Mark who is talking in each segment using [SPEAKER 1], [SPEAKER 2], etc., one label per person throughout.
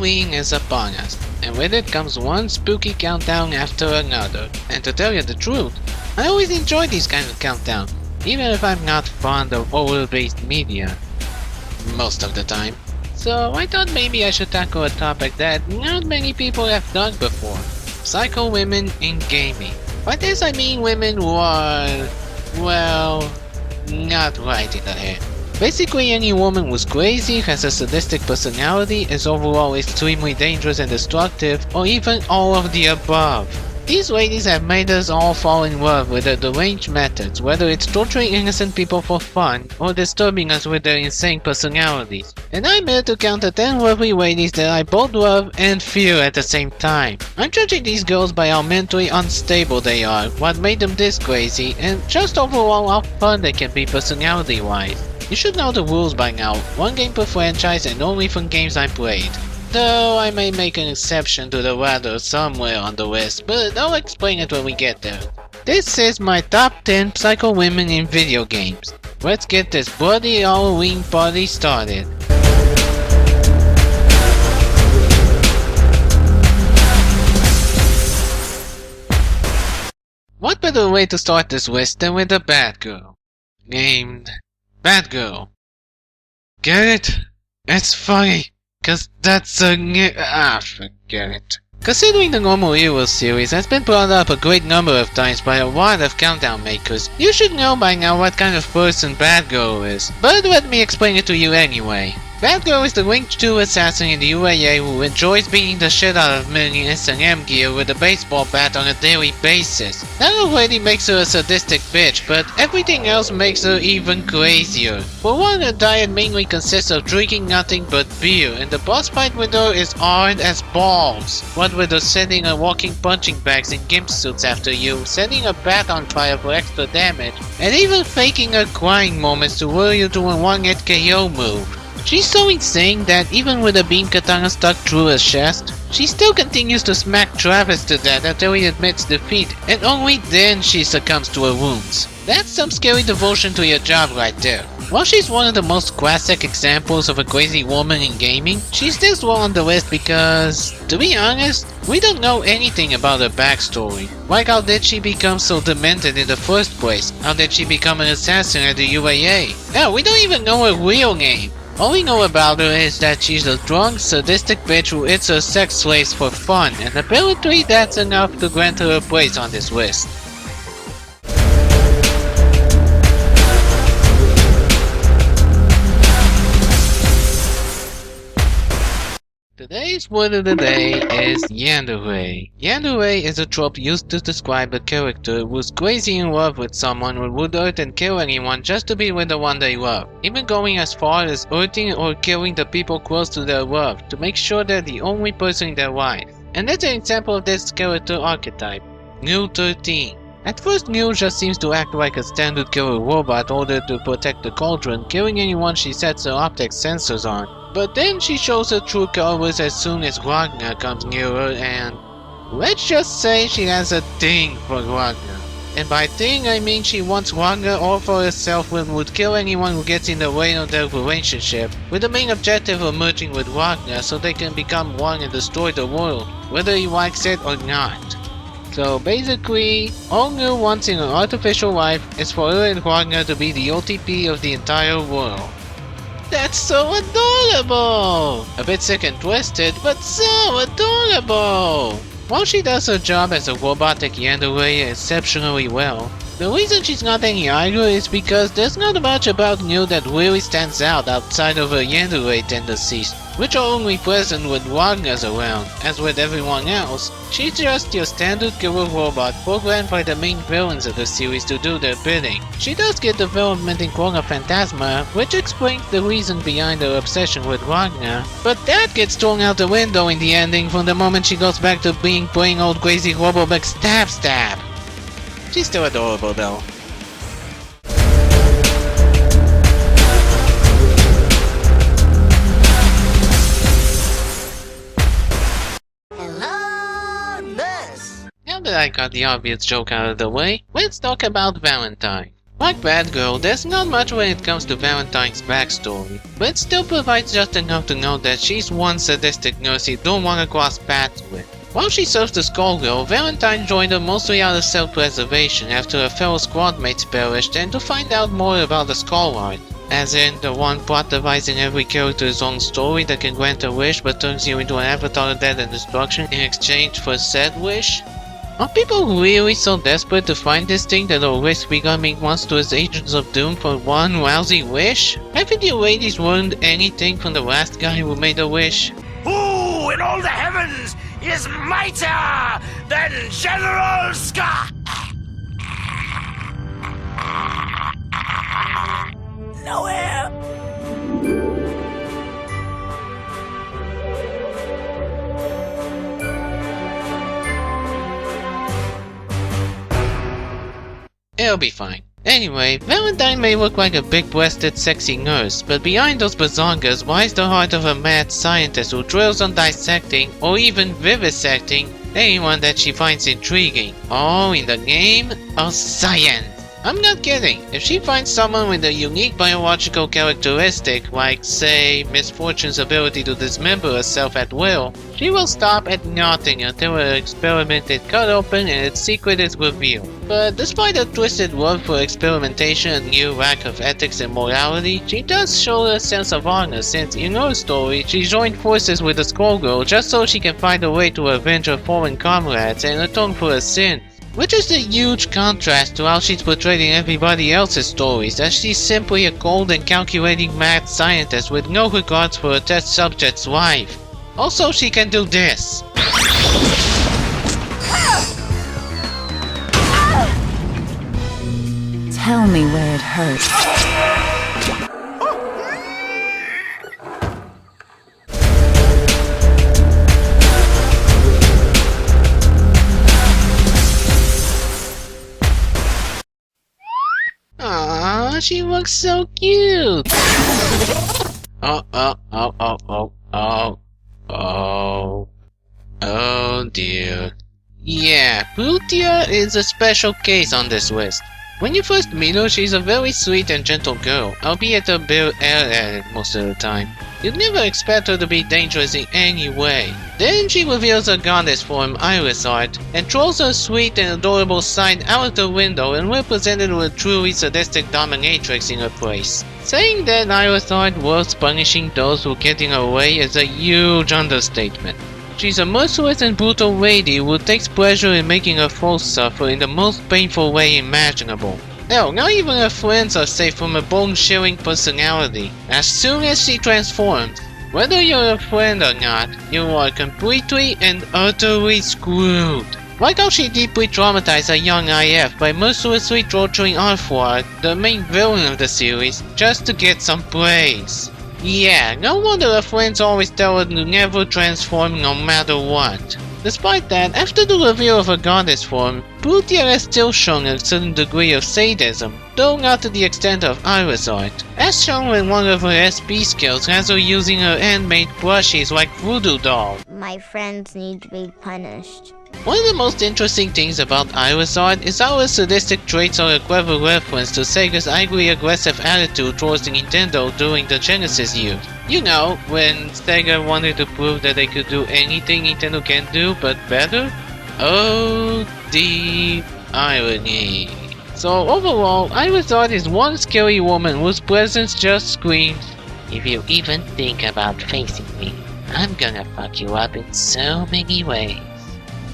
[SPEAKER 1] Halloween is upon us, and with it comes one spooky countdown after another. And to tell you the truth, I always enjoy these kind of countdowns, even if I'm not fond of horror-based media. Most of the time. So I thought maybe I should tackle a topic that not many people have done before. Psycho women in gaming. By this I mean women who are, well, not right in the head. Basically any woman who's crazy, has a sadistic personality, is overall extremely dangerous and destructive, or even all of the above. These ladies have made us all fall in love with their deranged methods, whether it's torturing innocent people for fun, or disturbing us with their insane personalities. And I'm here to count the 10 lovely ladies that I both love and fear at the same time. I'm judging these girls by how mentally unstable they are, what made them this crazy, and just overall how fun they can be personality-wise. You should know the rules by now, one game per franchise and only from games I played. Though I may make an exception to the latter somewhere on the list, but I'll explain it when we get there. This is my top 10 psycho women in video games. Let's get this bloody Halloween party started. What better way to start this list than with a bad girl? Named Bad Girl. Get it? It's funny. Cause that's a forget it. Considering the normal Hero series has been brought up a great number of times by a lot of countdown makers, you should know by now what kind of person Bad Girl is. But let me explain it to you anyway. Bad Girl is the Link 2 assassin in the UAA who enjoys beating the shit out of men in S&M gear with a baseball bat on a daily basis. That already makes her a sadistic bitch, but everything else makes her even crazier. For one, her diet mainly consists of drinking nothing but beer, and the boss fight with her is hard as balls. What with her sending her walking punching bags in gimp suits after you, setting a bat on fire for extra damage, and even faking her crying moments to lure you to a one-hit KO move. She's so insane that even with a beam katana stuck through her chest, she still continues to smack Travis to death until he admits defeat, and only then she succumbs to her wounds. That's some scary devotion to your job right there. While she's one of the most classic examples of a crazy woman in gaming, she's this low on the list because, to be honest, we don't know anything about her backstory. Like how did she become so demented in the first place? How did she become an assassin at the UAA? Hell, we don't even know her real name. All we know about her is that she's a drunk, sadistic bitch who hits her sex slaves for fun, and apparently that's enough to grant her a place on this list. Today's word of the day is yandere. Yandere is a trope used to describe a character who's crazy in love with someone who would hurt and kill anyone just to be with the one they love, even going as far as hurting or killing the people close to their love to make sure they're the only person in their life. And that's an example of this character archetype. New 13. At first, New just seems to act like a standard killer robot ordered to protect the cauldron, killing anyone she sets her optic sensors on. But then she shows her true colors as soon as Wagner comes near her, and let's just say she has a thing for Wagner. And by thing I mean she wants Wagner all for herself and would kill anyone who gets in the way of their relationship, with the main objective of merging with Wagner so they can become one and destroy the world, whether he likes it or not. So basically, all New wants in her artificial life is for her and Wagner to be the OTP of the entire world. That's so adorable! A bit sick and twisted, but so adorable! While she does her job as a robotic yandere exceptionally well, the reason she's not any idler is because there's not much about New that really stands out outside of her yandere tendencies, which are only present when Wagner's around. As with everyone else, she's just your standard killer robot programmed by the main villains of the series to do their bidding. She does get development in Chrono Phantasma, which explains the reason behind her obsession with Wagner, but that gets thrown out the window in the ending from the moment she goes back to being plain old crazy Robobek stab. She's still adorable though. Now that I got the obvious joke out of the way, let's talk about Valentine. Like Batgirl, there's not much when it comes to Valentine's backstory, but it still provides just enough to know that she's one sadistic nurse you don't want to cross paths with. While she serves the Skullgirl, Valentine joined her mostly out of self-preservation after her fellow squadmates perished and to find out more about the Skull Art. As in, the one plot devising every character's own story that can grant a wish but turns you into an avatar of death and destruction in exchange for said wish? Are people really so desperate to find this thing that they'll risk becoming monstrous agents of doom for one lousy wish? Haven't you ladies learned anything from the last guy who made a wish?
[SPEAKER 2] Who in all the heavens is mightier than General Scott? Nowhere.
[SPEAKER 1] It'll be fine. Anyway, Valentine may look like a big-breasted sexy nurse, but behind those bazongas lies the heart of a mad scientist who drills on dissecting, or even vivisecting, anyone that she finds intriguing. All in the name of science. I'm not kidding. If she finds someone with a unique biological characteristic, like, say, Misfortune's ability to dismember herself at will, she will stop at nothing until her experiment is cut open and its secret is revealed. But despite her twisted love for experimentation and new lack of ethics and morality, she does show a sense of honor since, in her story, she joined forces with the Skullgirl just so she can find a way to avenge her fallen comrades and atone for her sins. Which is a huge contrast to how she's portrayed in everybody else's stories, as she's simply a cold and calculating mad scientist with no regards for her test subject's life. Also, she can do this.
[SPEAKER 3] Tell me where it hurts.
[SPEAKER 1] Aww, she looks so cute! Oh dear. Yeah, Plutia is a special case on this list. When you first meet her, she's a very sweet and gentle girl, albeit a bit air-added most of the time. You'd never expect her to be dangerous in any way. Then she reveals her goddess form, Iris Art, and throws her sweet and adorable side out the window and we're presented with a truly sadistic dominatrix in her place. Saying that Iris Art worth punishing those who get in her way is a huge understatement. She's a merciless and brutal lady who takes pleasure in making her foes suffer in the most painful way imaginable. Hell, not even her friends are safe from her bone-chilling personality. As soon as she transforms, whether you're a friend or not, you are completely and utterly screwed. Like how she deeply traumatized a young IF by mercilessly torturing Arthur, the main villain of the series, just to get some praise. Yeah, no wonder her friends always tell her to never transform no matter what. Despite that, after the reveal of her goddess form, Plutia has still shown a certain degree of sadism, though not to the extent of Iris Art, as shown when one of her SP skills has her using her handmade plushies like voodoo dolls.
[SPEAKER 4] My friends need to be punished.
[SPEAKER 1] One of the most interesting things about Iris Art is how her sadistic traits are a clever reference to Sega's angry aggressive attitude towards the Nintendo during the Genesis years. You know, when Sega wanted to prove that they could do anything Nintendo can do but better? Oh, the irony. So overall, Iris Art is one scary woman whose presence just screams, "If you even think about facing me, I'm gonna fuck you up in so many ways.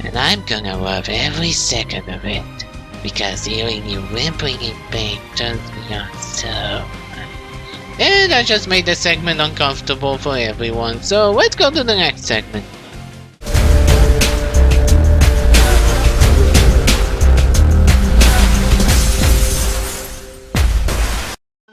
[SPEAKER 1] And I'm gonna love every second of it, because hearing you whimpering in pain turns me on so much." And I just made this segment uncomfortable for everyone, so let's go to the next segment.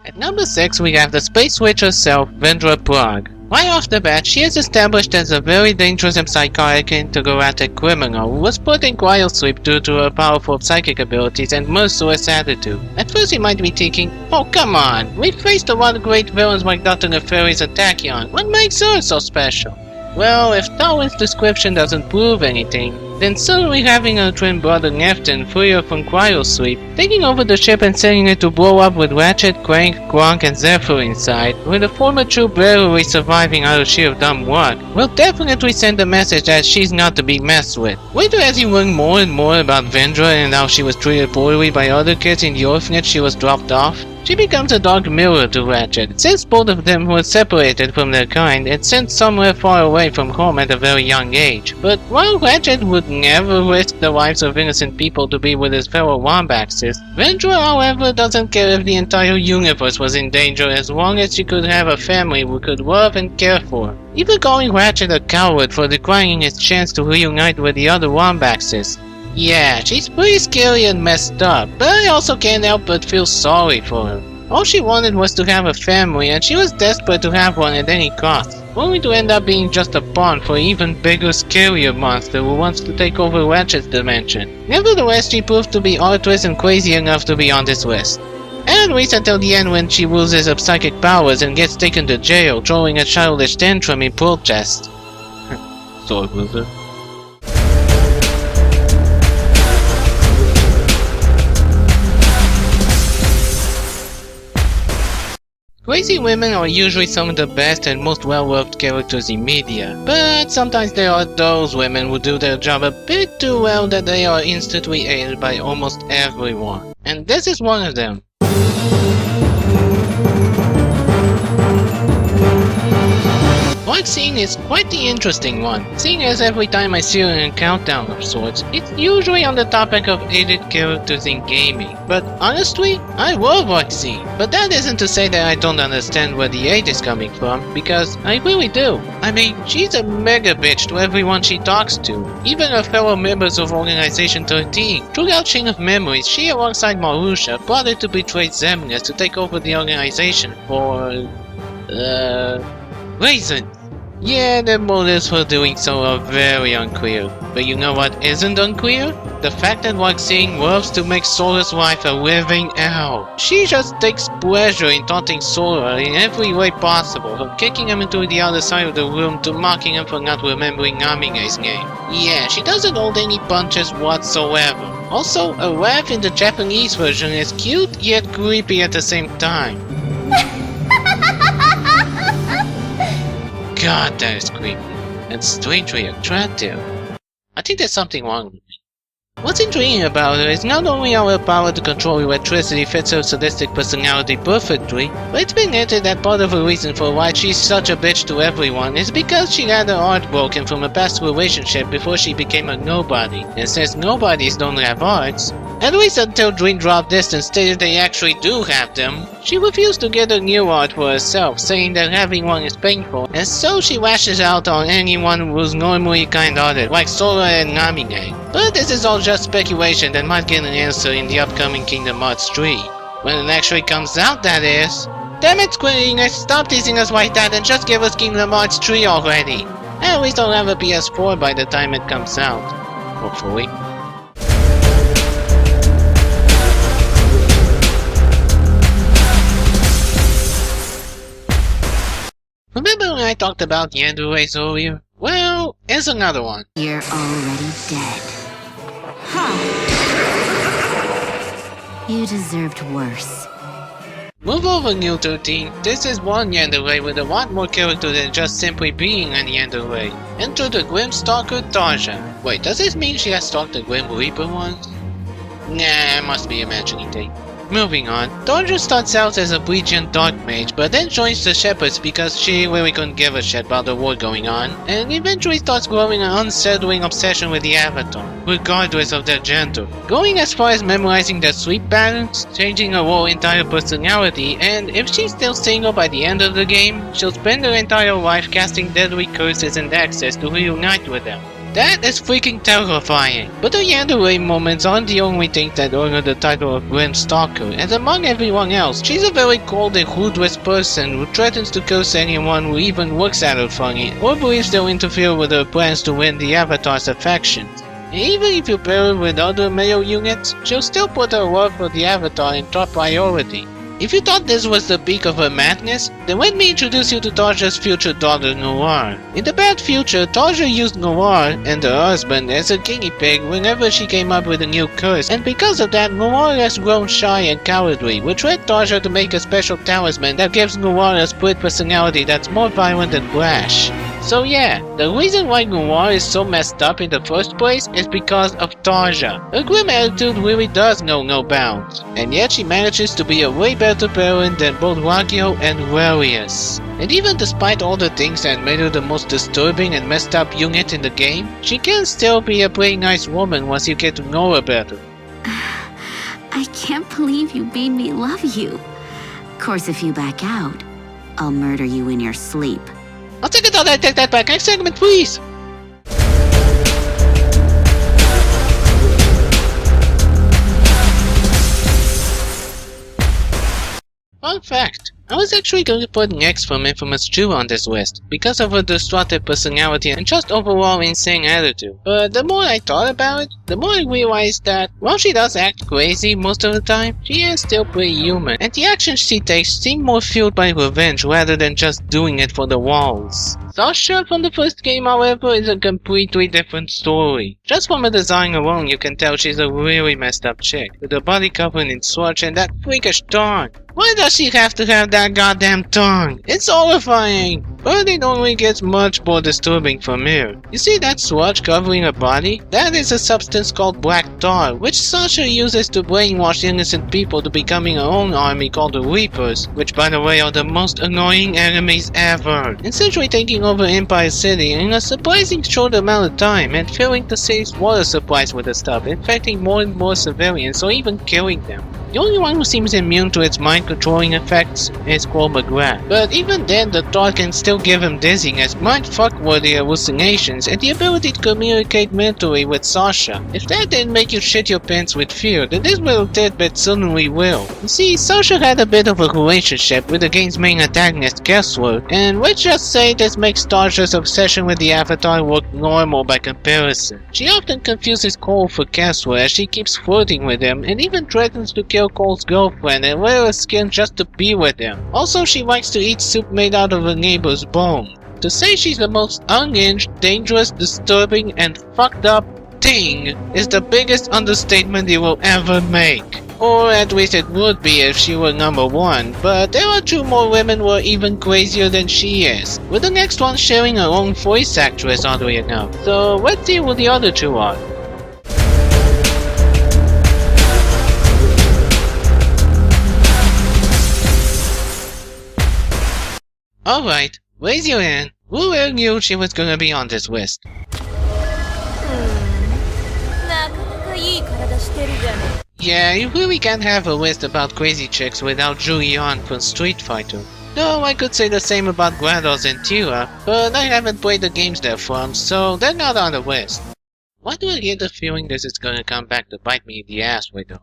[SPEAKER 1] At number 6 we have the Space Witch herself, Vendra Prague. Right off the bat, she is established as a very dangerous and psychotic intergalactic criminal who was put in cryosleep due to her powerful psychic abilities and merciless attitude. At first you might be thinking, oh come on, we've faced a lot of great villains like Dr. Nefarious and Tachyon, what makes her so special? Well, if Darwin's description doesn't prove anything, then suddenly having her twin brother Nefton free her from cryosleep, taking over the ship and setting it to blow up with Ratchet, Crank, Gronk, and Zephyr inside, with the former troop barely surviving out of sheer dumb luck, will definitely send a message that she's not to be messed with. Later, as you learn more and more about Vendra and how she was treated poorly by other kids in the orphanage she was dropped off, she becomes a dark mirror to Ratchet, since both of them were separated from their kind and sent somewhere far away from home at a very young age. But while Ratchet would never risk the lives of innocent people to be with his fellow Wombaxes, Vendra, however, doesn't care if the entire universe was in danger as long as she could have a family who could love and care for her, even calling Ratchet a coward for declining his chance to reunite with the other Wombaxes. Yeah, she's pretty scary and messed up, but I also can't help but feel sorry for her. All she wanted was to have a family, and she was desperate to have one at any cost, only to end up being just a pawn for an even bigger, scarier monster who wants to take over Ratchet's dimension. Nevertheless, she proved to be artless and crazy enough to be on this list. At least until the end when she loses her psychic powers and gets taken to jail, throwing a childish tantrum in protest. Sword loser. Crazy women are usually some of the best and most well-loved characters in media, but sometimes there are those women who do their job a bit too well that they are instantly hated by almost everyone. And this is one of them. Valentine is quite the interesting one, seeing as every time I see her in a countdown of sorts, it's usually on the topic of hated characters in gaming. But honestly, I love Valentine. But that isn't to say that I don't understand where the hate is coming from, because I really do. I mean, she's a mega bitch to everyone she talks to, even her fellow members of Organization 13. Throughout Chain of Memories, she alongside Marusha plotted to betray Xemnas to take over the organization for... reasons. Yeah, the motives for doing so are very unclear. But you know what isn't unclear? The fact that Valentine loves to make Solar's life a living hell. She just takes pleasure in taunting Solar in every way possible, from kicking him into the other side of the room to mocking him for not remembering Namine's name. Yeah, she doesn't hold any punches whatsoever. Also, a laugh in the Japanese version is cute yet creepy at the same time. God, that is creepy, and strangely attractive. I think there's something wrong with me. What's intriguing about her is not only how her power to control electricity fits her sadistic personality perfectly, but it's been hinted that part of the reason for why she's such a bitch to everyone is because she had her heart broken from a past relationship before she became a nobody, and since nobodies don't have hearts, at least until Dream dropped this and stated they actually do have them, she refused to get a new heart for herself, saying that having one is painful, and so she lashes out on anyone who's normally kind-hearted, like Sora and Namine. But this is all just speculation that might get an answer in the upcoming Kingdom Hearts 3. When it actually comes out, that is. Damn it, Square Enix, stop teasing us like that and just give us Kingdom Hearts 3 already! At least I'll have a PS4 by the time it comes out. Hopefully. Remember when I talked about Yandere's earlier? Well, here's another one.
[SPEAKER 3] You're already dead. Huh. You deserved worse.
[SPEAKER 1] Move over, New 13. This is one Yandere with a lot more character than just simply being an Yandere. Enter the Grim Stalker Tarja. Wait, does this mean she has stalked the Grim Reaper once? Nah, I must be imagining things. Moving on, Tarja starts out as a Bleachian Dark Mage, but then joins the Shepherds because she really couldn't give a shit about the war going on, and eventually starts growing an unsettling obsession with the Avatar, regardless of their gender. Going as far as memorizing their sleep patterns, changing her whole entire personality, and if she's still single by the end of the game, she'll spend her entire life casting deadly curses and hexes to reunite with them. That is freaking terrifying. But her Yandere moments aren't the only things that earn her the title of Grim Stalker, and among everyone else, she's a very cold and ruthless person who threatens to curse anyone who even looks at her funny, or believes they'll interfere with her plans to win the Avatar's affections. And even if you pair her with other male units, she'll still put her love for the Avatar in top priority. If you thought this was the peak of her madness, then let me introduce you to Tarja's future daughter Noir. In the bad future, Tarja used Noir and her husband as a guinea pig whenever she came up with a new curse, and because of that, Noir has grown shy and cowardly, which led Tarja to make a special talisman that gives Noir a split personality that's more violent and brash. So yeah, the reason why Noir is so messed up in the first place is because of Tarja. Her grim attitude really does know no bounds, and yet she manages to be a way better parent than both Wakio and Relius. And even despite all the things that made her the most disturbing and messed up unit in the game, she can still be a pretty nice woman once you get to know her better.
[SPEAKER 3] I can't believe you made me love you. Of course, if you back out, I'll murder you in your sleep.
[SPEAKER 1] I'll take it all, I take that back. Next segment, please! Fun fact, I was actually going to put Nyx from Infamous Jew on this list, because of her destructive personality and just overall insane attitude. But the more I thought about it, the more I realized that, while she does act crazy most of the time, she is still pretty human, and the actions she takes seem more fueled by revenge rather than just doing it for the walls. Sasha from the first game, however, is a completely different story. Just from her design alone, you can tell she's a really messed up chick, with her body covered in sludge and that freakish tongue. Why does she have to have that goddamn tongue? It's horrifying! But it only gets much more disturbing from here. You see that sludge covering her body? That is a substance called black tar, which Sasha uses to brainwash innocent people to becoming her own army called the Reapers, which by the way are the most annoying enemies ever. Essentially taking over Empire City in a surprising short amount of time and filling the city's water supplies with the stuff, infecting more and more civilians or even killing them. The only one who seems immune to its mind-controlling effects is Cole McGrath, but even then the thought can still give him dizziness, mind-fuck-worthy hallucinations, and the ability to communicate mentally with Sasha. If that didn't make you shit your pants with fear, then this little tidbit certainly will. You see, Sasha had a bit of a relationship with the game's main antagonist, Kessler, and let's just say this makes Sasha's obsession with the Avatar look normal by comparison. She often confuses Cole for Kessler as she keeps flirting with him, and even threatens to kill Cole's girlfriend and wear her skin just to be with him. Also, she likes to eat soup made out of her neighbor's bone. To say she's the most unhinged, dangerous, disturbing, and fucked up thing is the biggest understatement you will ever make. Or at least it would be if she were number one, but there are two more women who are even crazier than she is, with the next one sharing her own voice actress oddly enough. So let's see who the other two are. Alright, raise your hand. Who really knew she was gonna be on this list? Yeah, you really can't have a list about crazy chicks without Julian from Street Fighter. Though I could say the same about GLaDOS and Tira, but I haven't played the games they're from, so they're not on the list. Why do I get the feeling this is gonna come back to bite me in the ass with her?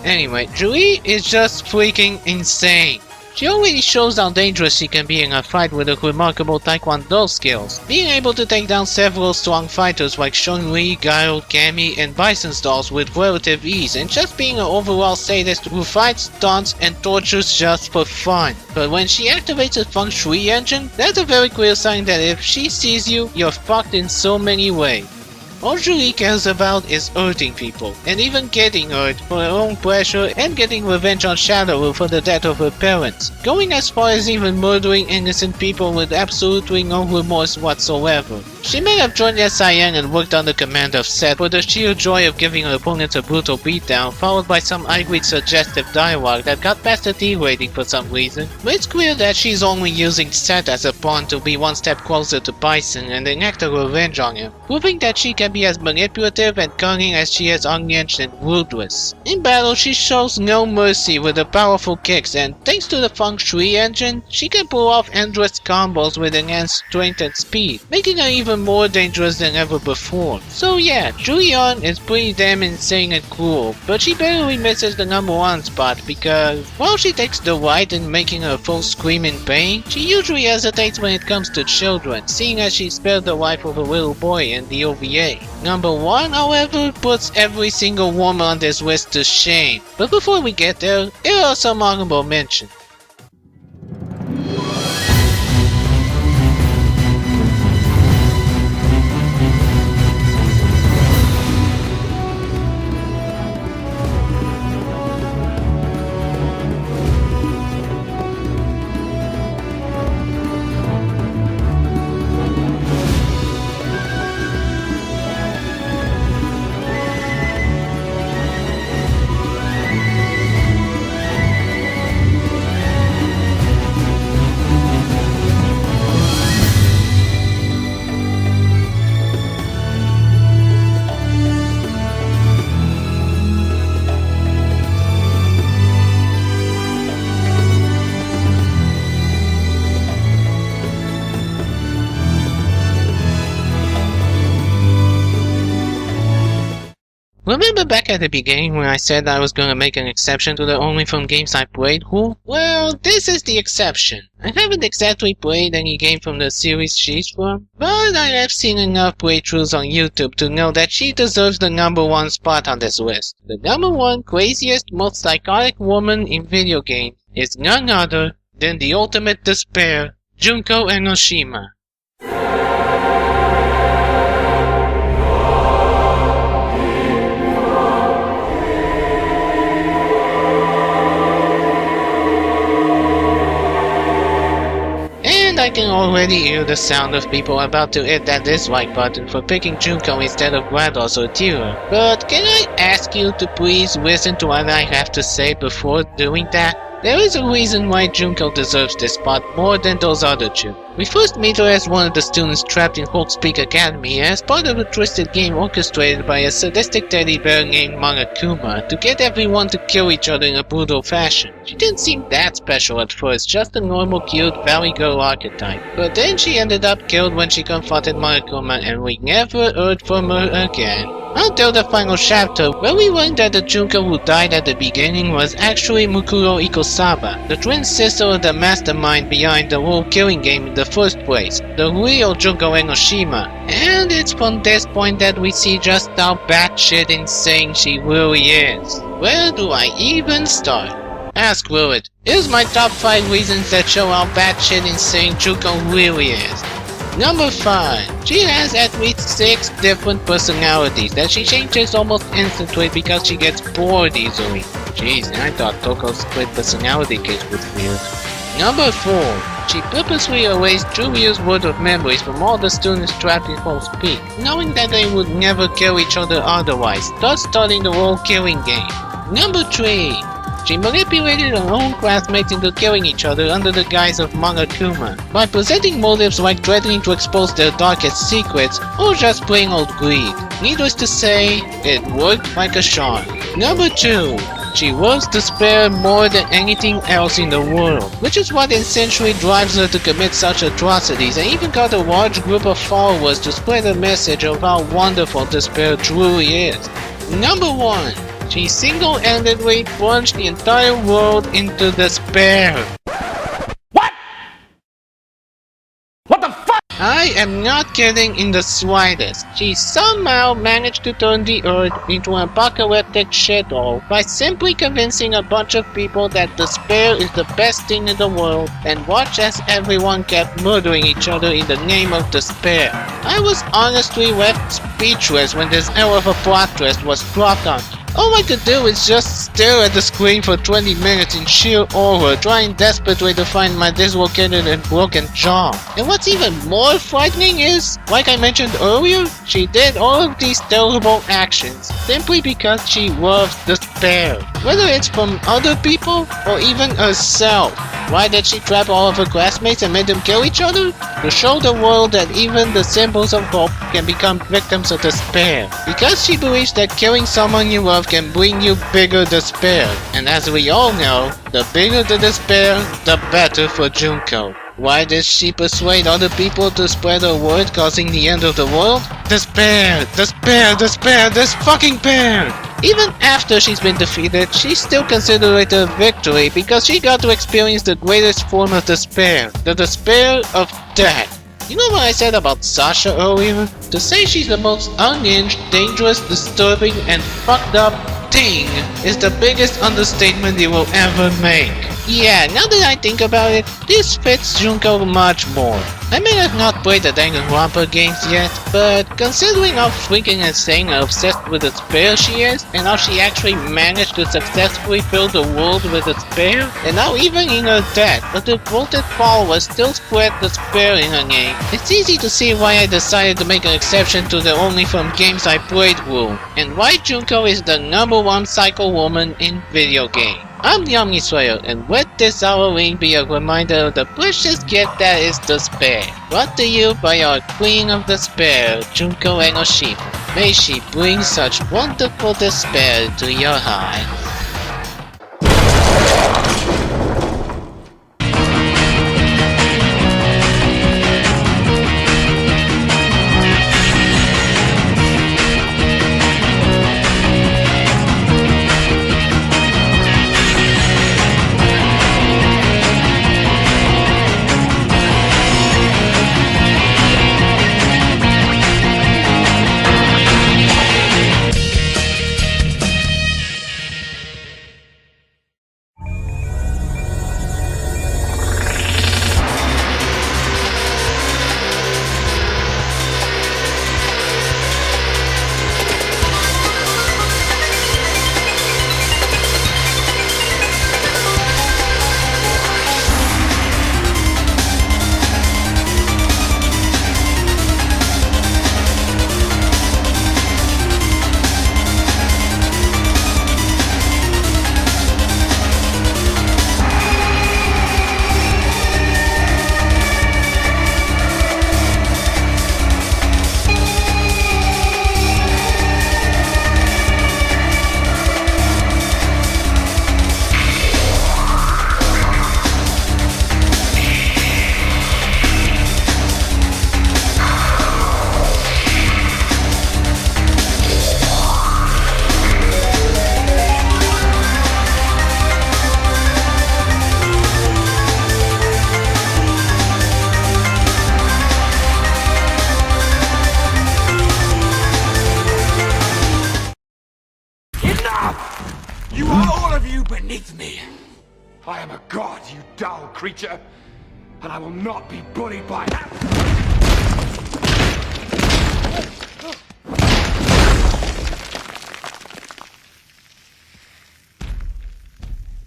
[SPEAKER 1] Anyway, Julie is just freaking insane. She already shows how dangerous she can be in a fight with her remarkable taekwondo skills, being able to take down several strong fighters like Chun-Li, Guile, Cammy, and Bison Dolls with relative ease, and just being an overall sadist who fights, taunts, and tortures just for fun. But when she activates her Feng Shui engine, that's a very clear sign that if she sees you, you're fucked in so many ways. All Julie cares about is hurting people, and even getting hurt for her own pleasure and getting revenge on Shadow for the death of her parents, going as far as even murdering innocent people with absolutely no remorse whatsoever. She may have joined SIN and worked under command of Seth for the sheer joy of giving her opponents a brutal beatdown, followed by some ugly suggestive dialogue that got past the T rating for some reason, but it's clear that she's only using Seth as a pawn to be one step closer to Bison and enact her revenge on him, proving that she can be as manipulative and cunning as she is unhinged and ruthless. In battle, she shows no mercy with her powerful kicks, and thanks to the Feng Shui engine, she can pull off endless combos with enhanced strength and speed, making her even even more dangerous than ever before. So yeah, Julian is pretty damn insane and cruel, but she barely misses the #1 spot because while she takes delight in making her foes scream in pain, she usually hesitates when it comes to children, seeing as she spared the life of a little boy in the OVA. #1, however, puts every single woman on this list to shame. But before we get there, here are some honorable mentions. Remember back at the beginning when I said I was gonna make an exception to the only from games I played rule? Well, this is the exception. I haven't exactly played any game from the series she's from, but I have seen enough playthroughs on YouTube to know that she deserves the #1 spot on this list. The #1 craziest, most psychotic woman in video games is none other than the ultimate despair, Junko Enoshima. I can already hear the sound of people about to hit that dislike button for picking Junko instead of GLaDOS or Tira. But can I ask you to please listen to what I have to say before doing that? There is a reason why Junko deserves this spot more than those other two. We first meet her as one of the students trapped in Hulk's Peak Academy as part of a twisted game orchestrated by a sadistic teddy bear named Monokuma to get everyone to kill each other in a brutal fashion. She didn't seem that special at first, just a normal cute valley girl archetype. But then she ended up killed when she confronted Monokuma and we never heard from her again. Until the final chapter, where we learned that the Junko who died at the beginning was actually Mukuro Ikosawa, the twin sister of the mastermind behind the whole killing game in the first place, the real Junko Enoshima. And it's from this point that we see just how batshit insane she really is. Where do I even start? Ask Willett. Here's my top 5 reasons that show how batshit insane Junko really is. #5. She has at least 6 different personalities that she changes almost instantly because she gets bored easily. Jeez, I thought Toko's split personality case was weird. #4. She purposely erased Julia's worth of memories from all the students trapped in Hulk's Peak, knowing that they would never kill each other otherwise, thus starting the whole killing game. #3. She manipulated her own classmates into killing each other under the guise of Monokuma, by presenting motives like threatening to expose their darkest secrets or just plain old greed. Needless to say, it worked like a charm. #2. She loves despair more than anything else in the world, which is what essentially drives her to commit such atrocities and even got a large group of followers to spread a message of how wonderful despair truly is. #1. She single-handedly plunged the entire world into despair.
[SPEAKER 2] What? What the fuck?
[SPEAKER 1] I am not kidding in the slightest. She somehow managed to turn the Earth into an apocalyptic shithole by simply convincing a bunch of people that despair is the best thing in the world and watch as everyone kept murdering each other in the name of despair. I was honestly left speechless when this hell of a plot twist was dropped on. All I could do is just stare at the screen for 20 minutes in sheer horror, trying desperately to find my dislocated and broken jaw. And what's even more frightening is, like I mentioned earlier, she did all of these terrible actions simply because she loves despair. Whether it's from other people or even herself. Why did she trap all of her classmates and make them kill each other? To show the world that even the symbols of hope can become victims of despair. Because she believes that killing someone you love can bring you bigger despair. And as we all know, the bigger the despair, the better for Junko. Why did she persuade other people to spread her word, causing the end of the world? Despair! Despair! Despair! This fucking pair! Even after she's been defeated, she still considers it a victory because she got to experience the greatest form of despair. The despair of death. You know what I said about Sasha earlier? To say she's the most unhinged, dangerous, disturbing, and fucked up thing is the biggest understatement you will ever make. Yeah, now that I think about it, this fits Junko much more. I may have not played the Danganronpa games yet, but considering how freaking insane and obsessed with despair she is, and how she actually managed to successfully fill the world with despair, and how even in her death, a devoted follower still spread despair in her name, it's easy to see why I decided to make an exception to the only from games I played rule, and why Junko is the #1 psycho woman in video games. I'm the Omni-Slayer, and let this Halloween be a reminder of the precious gift that is despair. Brought to you by our Queen of Despair, Junko Enoshima. May she bring such wonderful despair to your heart.
[SPEAKER 2] You are all of you beneath me. I am a god, you dull creature, and I will not be bullied by that.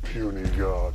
[SPEAKER 5] Puny god.